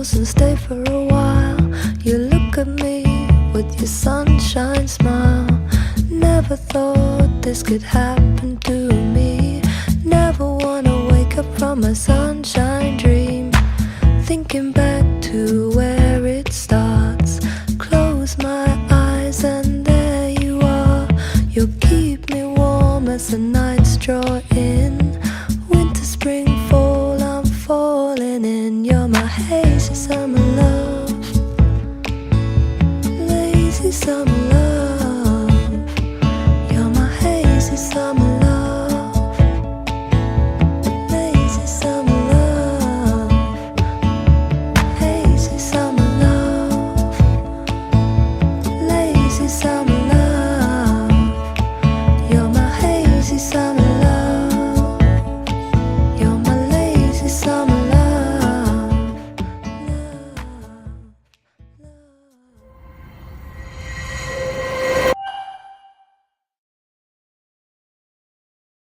close and stay for a while. You look at me with your sunshine smile. Never thought this could happen to me. Never wanna wake up from my sunshine dream. Thinking back to where it starts. Close my eyes and there you are. You'll keep me warm as the nights draw in. Winter, spring, fall, I'm falling in. You're my hazy summer love, lazy summer